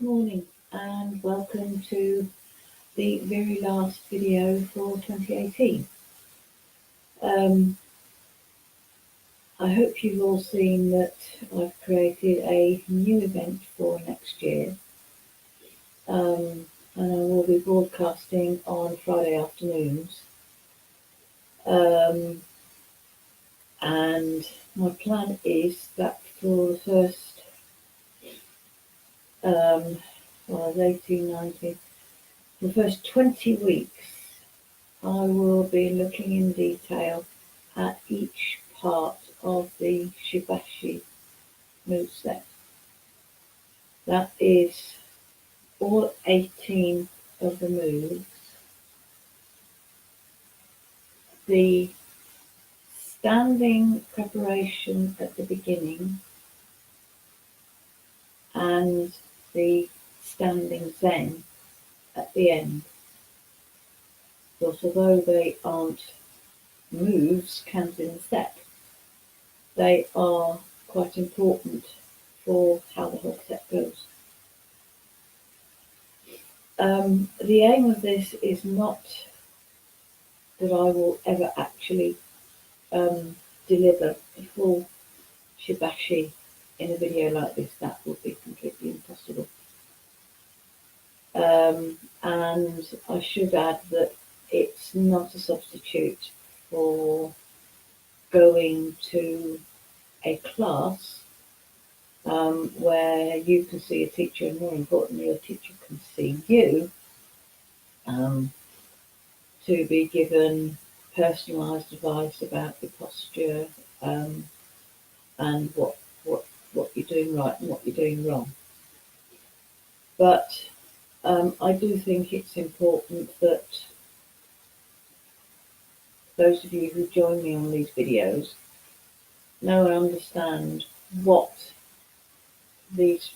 morning and welcome to the very last video for 2018. I hope you've all seen that I've created a new event for next year, and I will be broadcasting on Friday afternoons. And my plan is that for the first 18, 19, the first 20 weeks, I will be looking in detail at each part of the Shibashi moveset. That is all 18 of the moves. The standing preparation at the beginning and the standing zen at the end. Because although they aren't moves counted in step, they are quite important for how the whole set goes. The aim of this is not that I will ever actually deliver a full Shibashi in a video like this. That would be completely impossible. And I should add that it's not a substitute for going to a class where you can see a teacher, and more importantly, your teacher can see you, to be given personalised advice about your posture and what you're doing right and what you're doing wrong. But I do think it's important that those of you who join me on these videos know and understand what this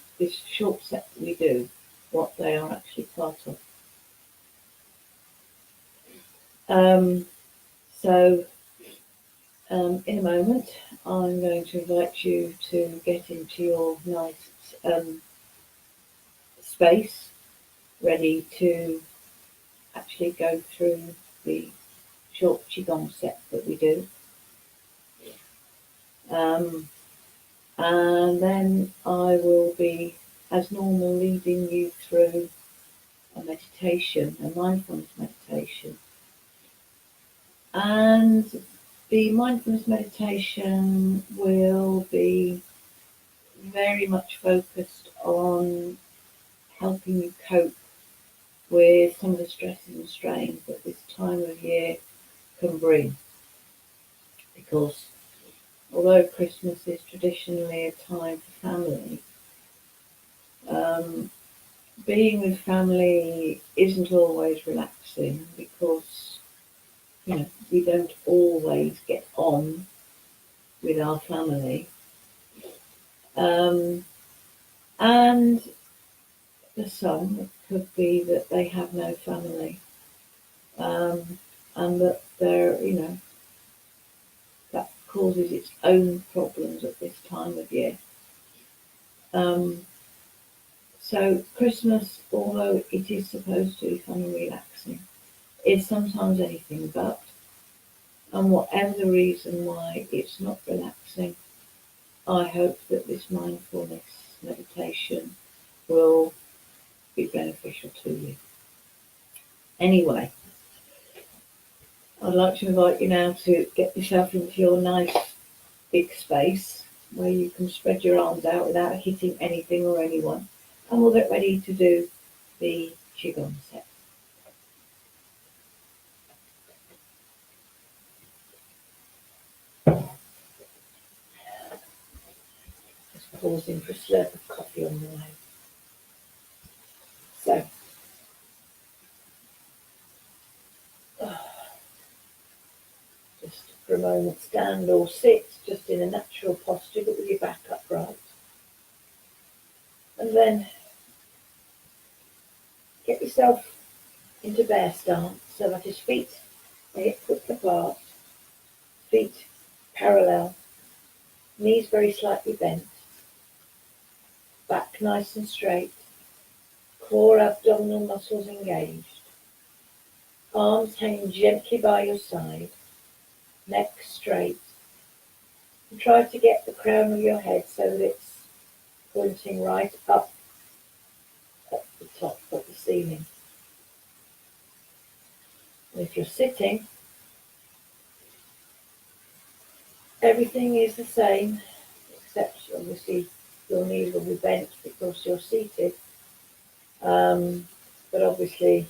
short set that we do, what they are actually part of. In a moment, I'm going to invite you to get into your nice space, ready to actually go through the short Qigong set that we do. And then I will be, as normal, leading you through a meditation, a mindfulness meditation. And the mindfulness meditation will be very much focused on helping you cope with some of the stresses and strains that this time of year can bring. Because although Christmas is traditionally a time for family, being with family isn't always relaxing because, we don't always get on with our family. And for some, it could be that they have no family, and that they're, that causes its own problems at this time of year. So Christmas, although it is supposed to be fun and relaxing, is sometimes anything but. And whatever the reason why it's not relaxing, I hope that this mindfulness meditation will be beneficial to you. Anyway, I'd like to invite you now to get yourself into your nice big space where you can spread your arms out without hitting anything or anyone, and we'll get ready to do the Qigong set. Just pausing for a slurp of coffee on the way. So, just for a moment, stand or sit just in a natural posture, but with your back upright. And then get yourself into bear stance so that his feet are hip width apart, feet parallel, knees very slightly bent, back nice and straight, Core abdominal muscles engaged. Arms hanging gently by your side. Neck straight. And try to get the crown of your head so that it's pointing right up at the top of the ceiling. And if you're sitting, everything is the same, except obviously your knees will be bent because you're seated. But obviously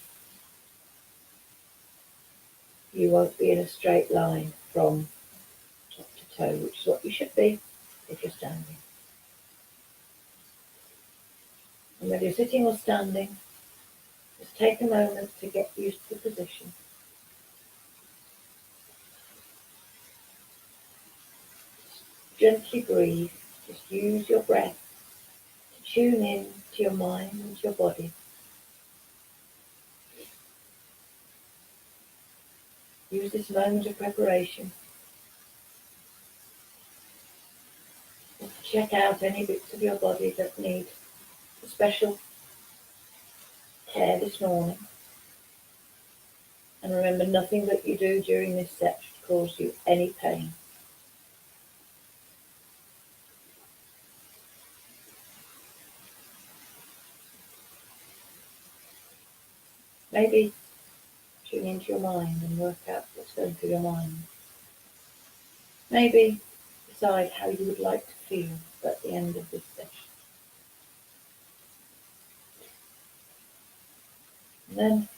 you won't be in a straight line from top to toe, which is what you should be if you're standing. And whether you're sitting or standing, just take a moment to get used to the position. Gently breathe. Just use your breath to tune in to your mind and to your body. Use this moment of preparation to check out any bits of your body that need special care this morning. And remember, nothing that you do during this set should cause you any pain. Maybe tune into your mind and work out what's going through your mind. Maybe decide how you would like to feel at the end of this session. And then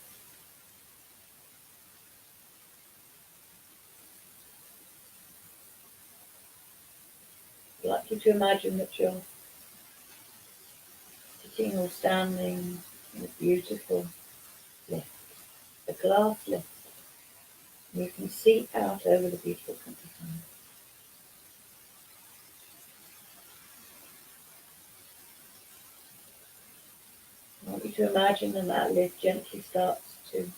I'd like you to imagine that you're sitting or standing in a beautiful lift, a glass lift. And you can see out over the beautiful countryside. I want you to imagine that lift gently starts to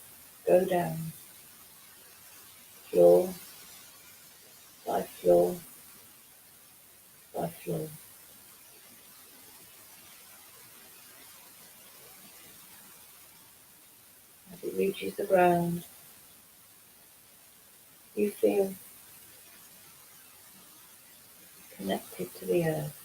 go down, floor by floor by floor. As it reaches the ground, you feel connected to the earth.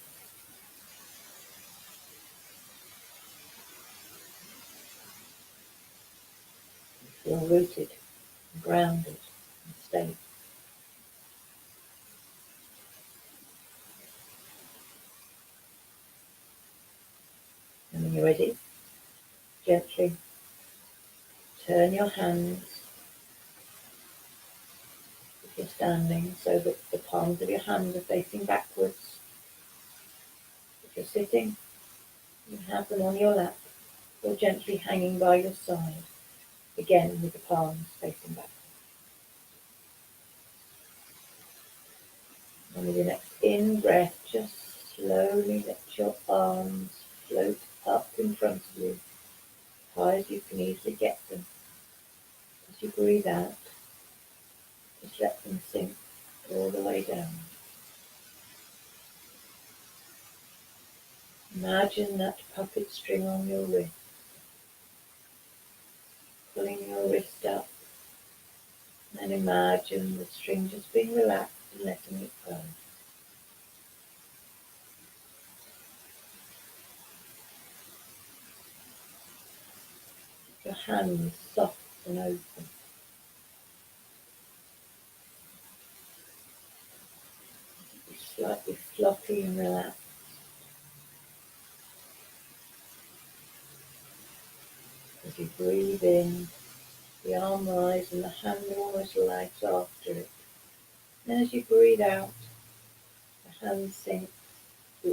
You feel rooted and grounded and stable. And when you're ready, gently turn your hands, if you're standing, so that the palms of your hands are facing backwards. If you're sitting, you have them on your lap or gently hanging by your side, again with the palms facing backwards. And with your next in-breath, just slowly let your arms float up in front of you, as high as you can easily get them. As you breathe out, just let them sink all the way down. Imagine that puppet string on your wrist, pulling your wrist up, and imagine the string just being relaxed and letting it go. Your hands soft and open. Slightly floppy and relaxed. As you breathe in, the arm rises and the hand almost lags after it. And as you breathe out, the hand sinks,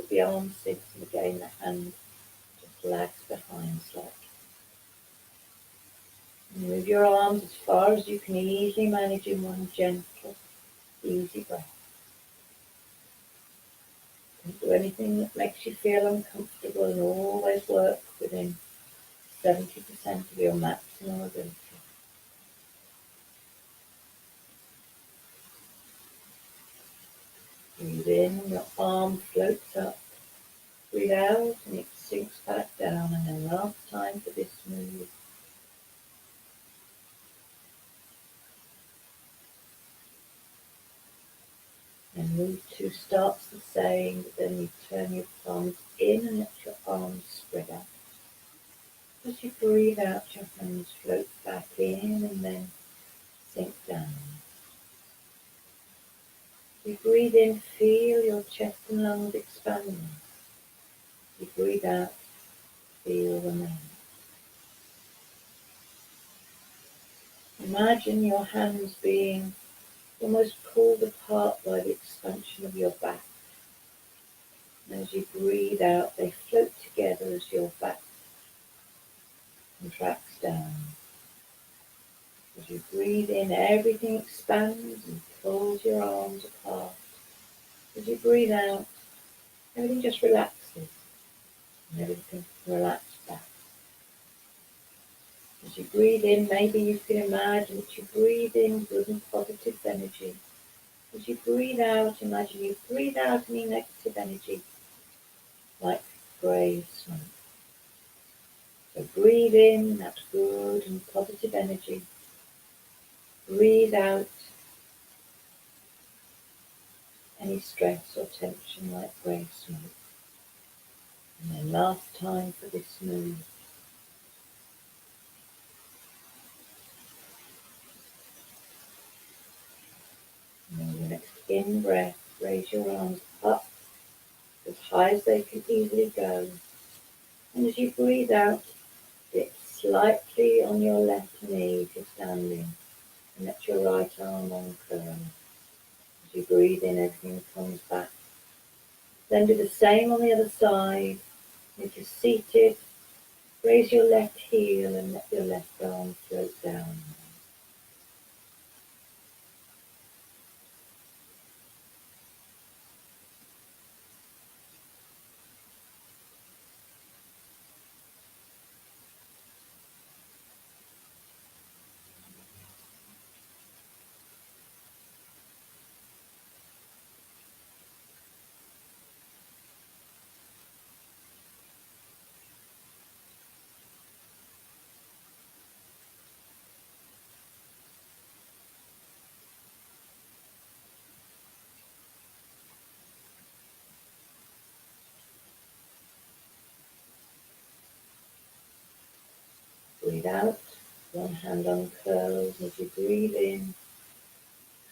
the arm sinks, and again the hand just lags behind slightly. And move your arms as far as you can easily manage in one gentle, easy breath. Don't do anything that makes you feel uncomfortable, and always work within 70% of your maximum ability. Breathe in, your arm floats up. Breathe out and it sinks back down. And then last time Move 2 starts the same, but then you turn your palms in and let your arms spread out. As you breathe out, your hands float back in and then sink down. You breathe in, feel your chest and lungs expanding. You breathe out, feel them out. Imagine your hands being almost pulled apart by the expansion of your back. And as you breathe out, they float together as your back contracts down. As you breathe in, everything expands and pulls your arms apart. As you breathe out, everything just relaxes and everything can relax back. As you breathe in, maybe you can imagine that you breathe in good and positive energy. As you breathe out, imagine you breathe out any negative energy, like grey smoke. So breathe in that good and positive energy. Breathe out any stress or tension like grey smoke. And then last time for this move. And then the next in breath, raise your arms up as high as they can easily go. And as you breathe out, dip slightly on your left knee if you're standing. And let your right arm uncurl. As you breathe in, everything comes back. Then do the same on the other side. If you're seated, raise your left heel and let your left arm float down. Breathe out, one hand uncurls. As you breathe in,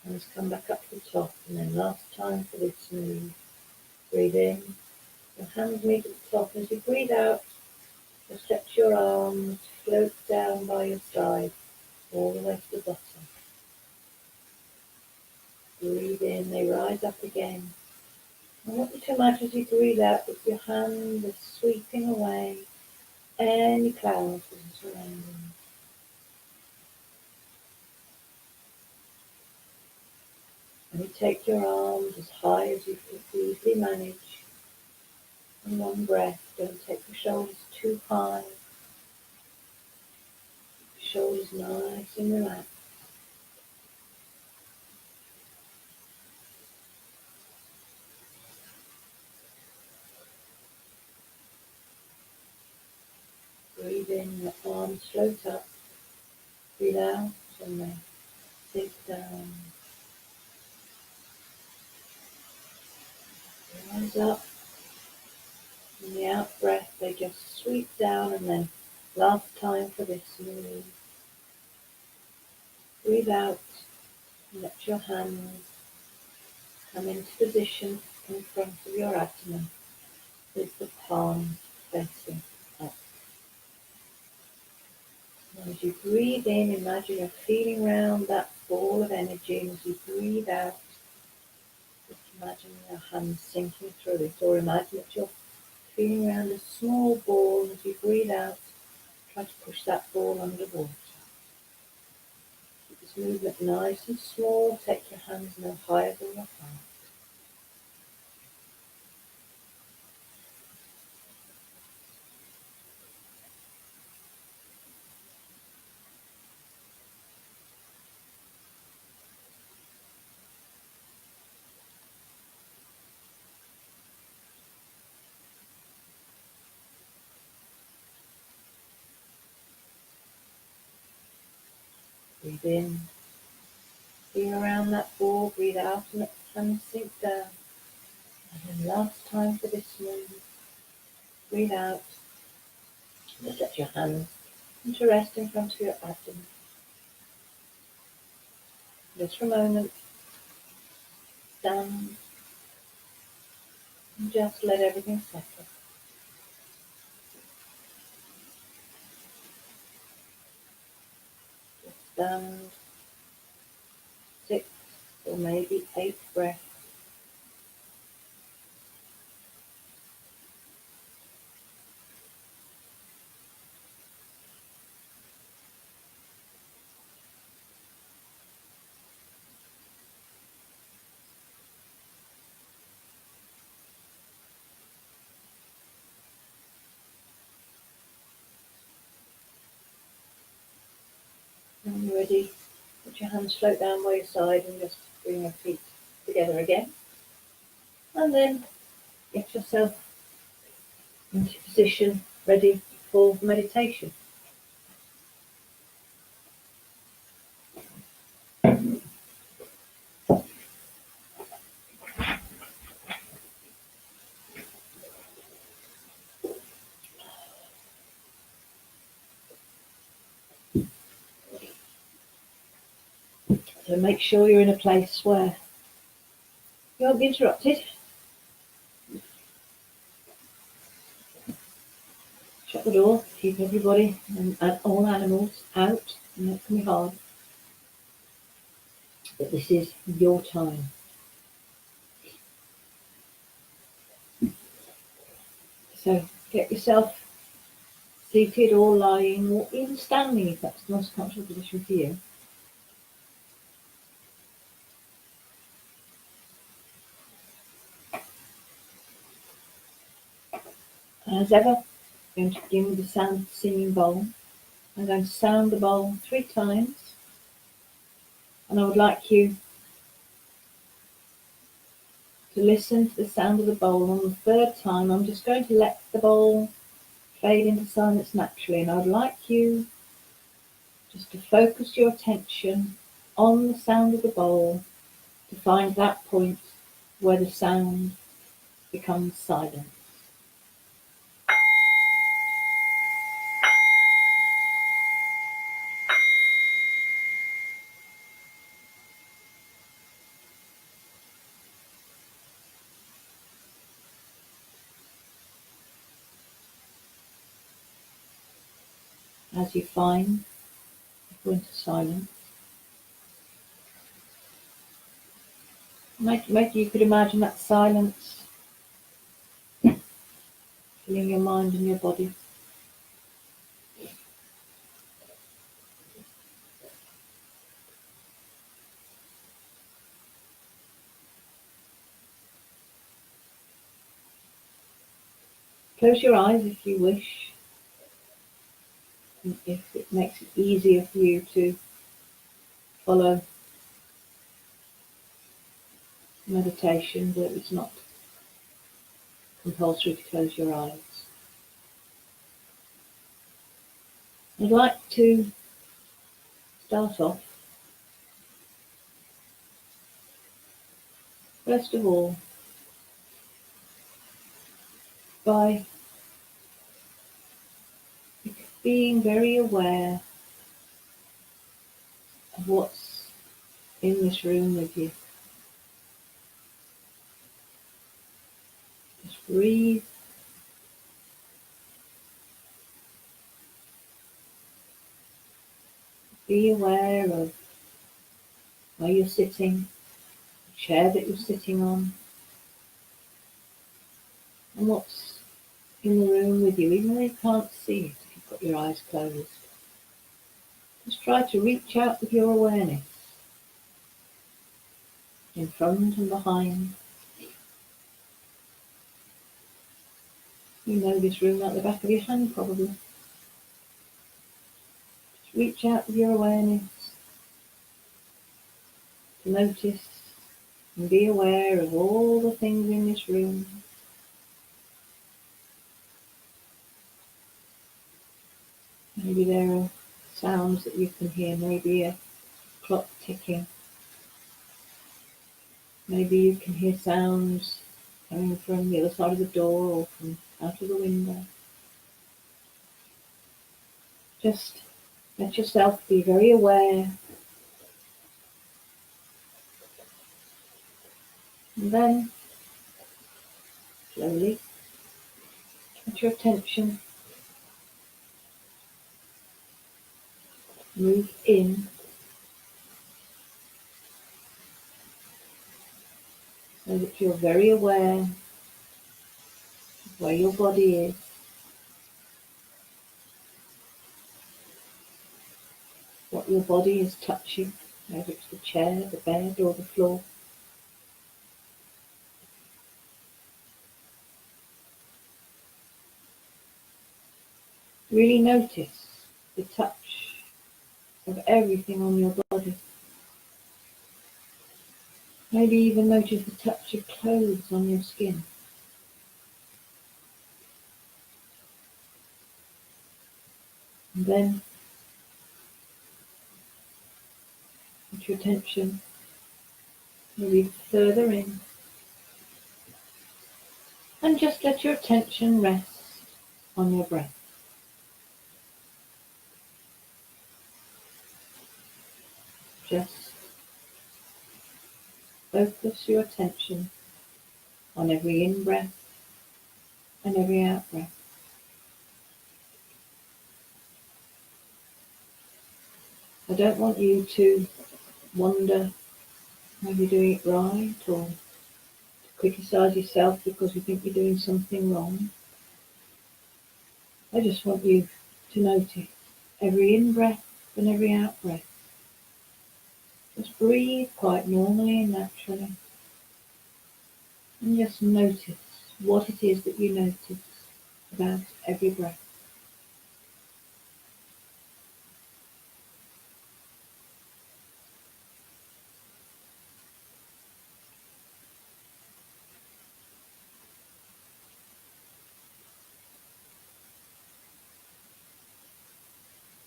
hands come back up to the top. And then last time for this move. Breathe in, your hands meet at the top. As you breathe out, just let your arms float down by your side, all the way to the bottom. Breathe in, they rise up again. I want you to imagine as you breathe out that your hands are sweeping away any clouds that are surrounding you. And you take your arms as high as you can easily manage. In one breath, don't take your shoulders too high. Shoulders nice and relaxed. Breathe in, the arms float up. Breathe out and they sink down. Rise up. In the out breath, they just sweep down, and then last time for this move. Breathe out and let your hands come into position in front of your abdomen with the palms facing up. And as you breathe in, imagine you're feeling around that ball of energy, and as you breathe out, just imagine your hands sinking through it, or imagine that you're feeling around a small ball. As you breathe out, try to push that ball underwater. Keep this movement nice and small. Take your hands no higher than your heart. Breathe in, feel around that ball. Breathe out and let the Hands sink down. And then last time for this one. Breathe out. Just let your hands come to rest in front of your abdomen. Just for a moment. Stand. And just let everything settle. Just stand. 6 or maybe 8 breaths. When you're ready, let your hands float down by your side and just bring your feet together again. And then get yourself into position, ready for meditation. So make sure you're in a place where you won't be interrupted. Shut the door, keep everybody and all animals out, and that can be hard. But this is your time. So get yourself seated or lying or even standing if that's the most comfortable position for you. As ever, I'm going to begin with the sound of the singing bowl. I'm going to sound the bowl 3 times, and I would like you to listen to the sound of the bowl. On the 3rd time, I'm just going to let the bowl fade into silence naturally, and I'd like you just to focus your attention on the sound of the bowl to find that point where the sound becomes silent. As you find you go into silence, maybe you could imagine that silence filling your mind and your body. Close your eyes if you wish, if it makes it easier for you to follow meditation, but it's not compulsory to close your eyes. I'd like to start off, first of all, by being very aware of what's in this room with you. Just breathe. Be aware of where you're sitting, the chair that you're sitting on, and what's in the room with you, even though you can't see it if you've got your eyes closed. Just try to reach out with your awareness, in front and behind. You know this room like the back of your hand, probably. Just reach out with your awareness to notice and be aware of all the things in this room. Maybe there are sounds that you can hear, maybe a clock ticking, Maybe you can hear sounds coming from the other side of the door or from out of the window. Just let yourself be very aware. And then, slowly, let your attention move in so that you're very aware of where your body is, what your body is touching, whether it's the chair, the bed, or the floor. Really notice the touch of everything on your body. Maybe even notice the touch of clothes on your skin. And then put your attention maybe further in. And just let your attention rest on your breath. Just focus your attention on every in-breath and every out-breath. I don't want you to wonder how you're doing it right or to criticize yourself because you think you're doing something wrong. I just want you to notice every in-breath and every out-breath. Just breathe quite normally and naturally. And just notice what it is that you notice about every breath.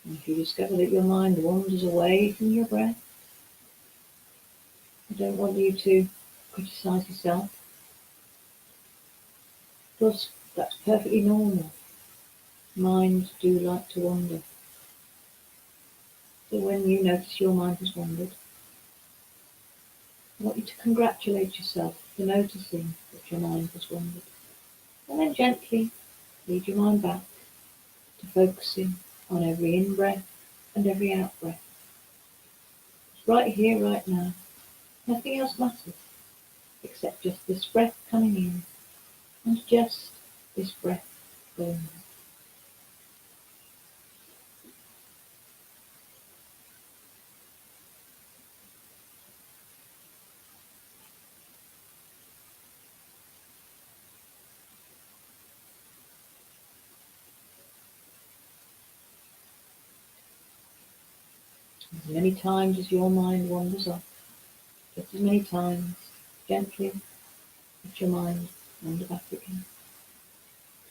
And if you discover that your mind wanders away from your breath, I don't want you to criticize yourself, because that's perfectly normal. Minds do like to wander. So when you notice your mind has wandered, I want you to congratulate yourself for noticing that your mind has wandered. And then gently lead your mind back to focusing on every in-breath and every out-breath. It's right here, right now. Nothing else matters except just this breath coming in and just this breath going out. As many times as your mind wanders off, just as many times, gently let your mind wander back again.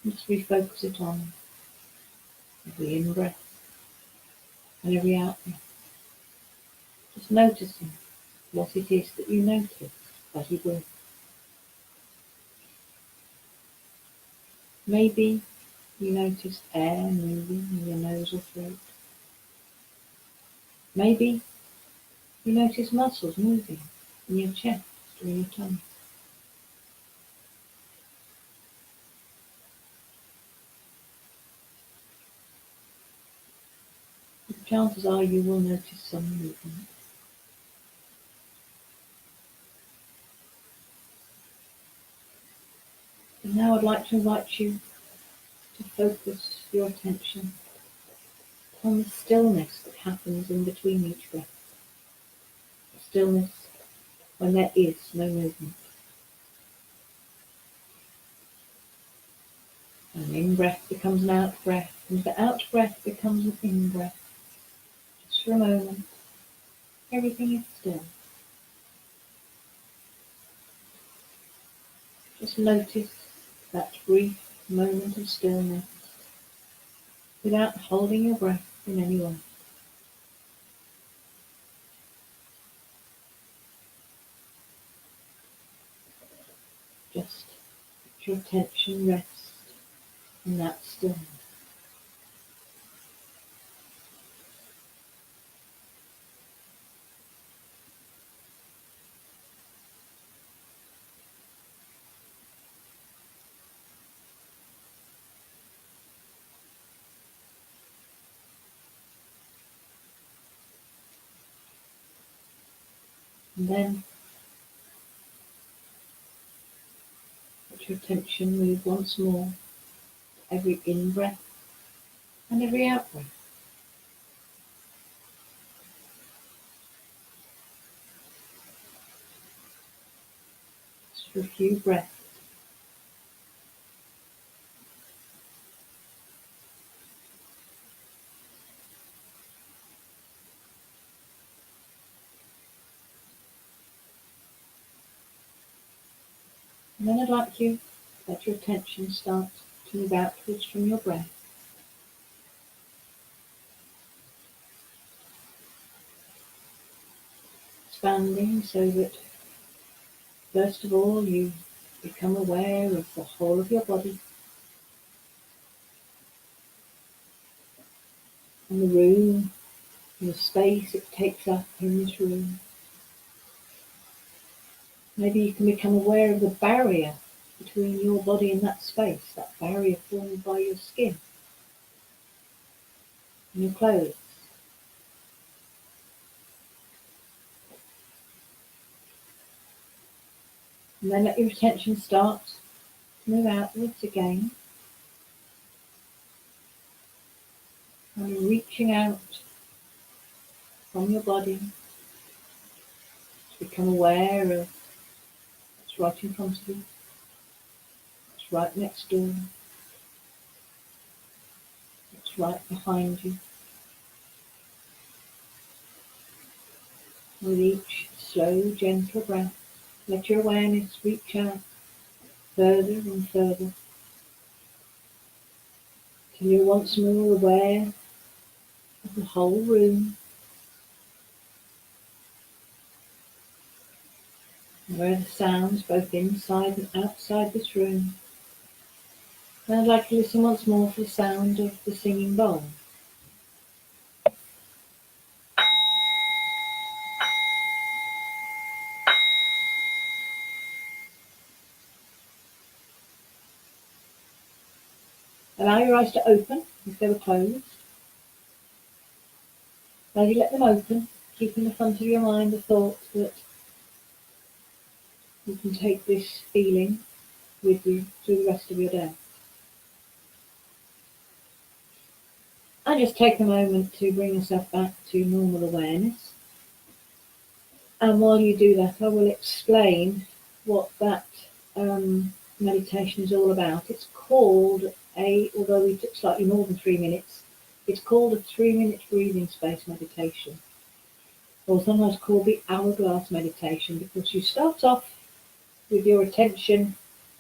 And just refocus it on every in-breath and every out-breath. Just noticing what it is that you notice as you breathe. Maybe you notice air moving in your nose or throat. Maybe you notice muscles moving in your chest or in your tummy. The chances are you will notice some movement. And now I'd like to invite you to focus your attention on the stillness that happens in between each breath. The stillness when there is no movement. An in-breath becomes an out-breath, and the out-breath becomes an in-breath. Just for a moment, everything is still. Just notice that brief moment of stillness without holding your breath in any way. Just let your attention rest in that stillness. And then let your attention move once more to every in-breath and every out-breath. Just for a few breaths. And then I'd like you to let your attention start to move outwards from your breath. Expanding so that first of all you become aware of the whole of your body and the room and the space it takes up in this room. Maybe you can become aware of the barrier between your body and that space, that barrier formed by your skin and your clothes. And then let your attention start to move outwards again. And reaching out from your body to become aware of what's right in front of you, what's right next door, what's right behind you. With each slow, gentle breath, let your awareness reach out further and further till you're once more aware of the whole room, aware of the sounds both inside and outside this room. And I'd like to listen once more for the sound of the singing bowl. Allow your eyes to open if they were closed. Maybe let them open, keep in the front of your mind the thought that you can take this feeling with you through the rest of your day. And just take a moment to bring yourself back to normal awareness. And while you do that, I will explain what that meditation is all about. It's called although we took slightly more than 3 minutes, it's called a 3-minute breathing space meditation, or sometimes called the hourglass meditation, because you start off with your attention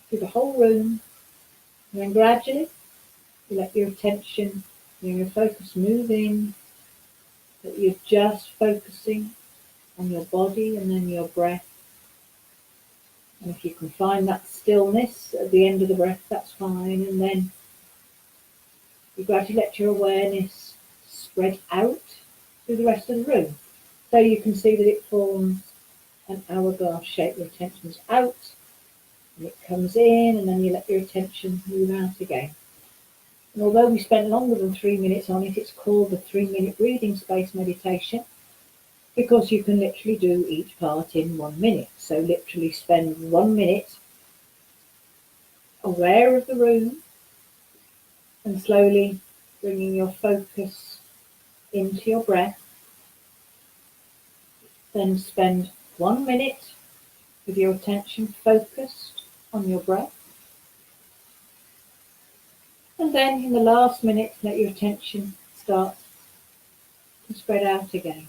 through the whole room, and then gradually you let your attention and your focus move in, that you're just focusing on your body and then your breath. And if you can find that stillness at the end of the breath, that's fine. And then you gradually let your awareness spread out through the rest of the room. So you can see that it forms an hourglass shape. Your attention's out, and it comes in, and then you let your attention move out again. And although we spent longer than 3 minutes on it, it's called the 3-minute breathing space meditation, because you can literally do each part in 1 minute. So literally spend 1 minute aware of the room and slowly bringing your focus into your breath. Then spend 1 minute with your attention focused on your breath. And then in the last minute, let your attention start to spread out again.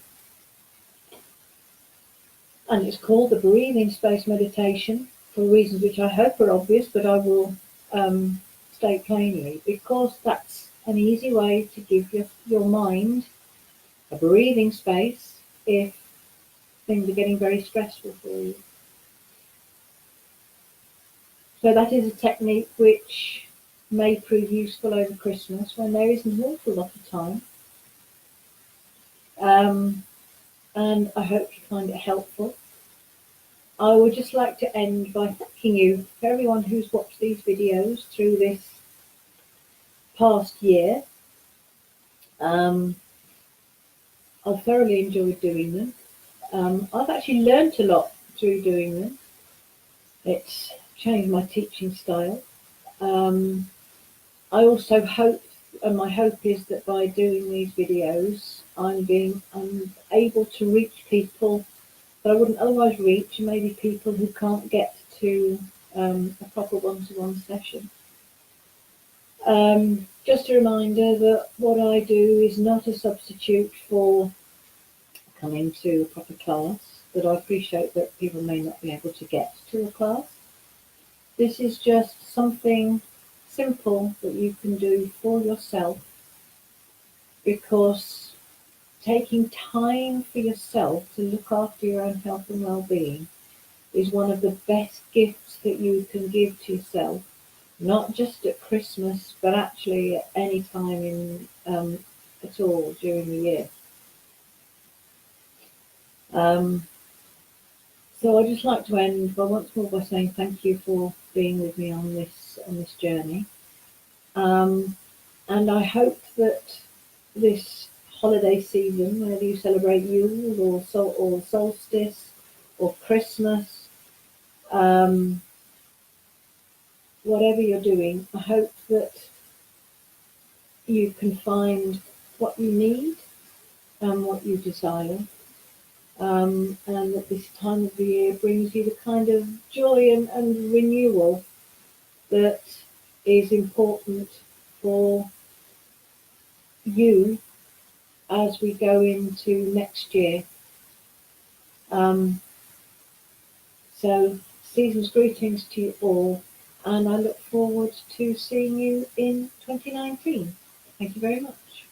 And it's called the breathing space meditation for reasons which I hope are obvious, but I will state plainly, because that's an easy way to give your mind a breathing space if things are getting very stressful for you. So that is a technique which may prove useful over Christmas when there isn't an awful lot of time. And I hope you find it helpful. I would just like to end by thanking you for everyone who's watched these videos through this past year. I've thoroughly enjoyed doing them. I've actually learnt a lot through doing them. It's changed my teaching style. I also hope, and my hope is that by doing these videos, I'm able to reach people that I wouldn't otherwise reach, maybe people who can't get to a proper one-to-one session. Just a reminder that what I do is not a substitute for coming to a proper class, but I appreciate that people may not be able to get to a class. This is just something simple that you can do for yourself, because taking time for yourself to look after your own health and well-being is one of the best gifts that you can give to yourself, not just at Christmas, but actually at any time at all during the year. So I'd just like to end once more by saying thank you for being with me on this journey. And I hope that this holiday season, whether you celebrate Yule or solstice or Christmas, whatever you're doing, I hope that you can find what you need and what you desire, and that this time of the year brings you the kind of joy and renewal that is important for you as we go into next year. So season's greetings to you all, and I look forward to seeing you in 2019. Thank you very much.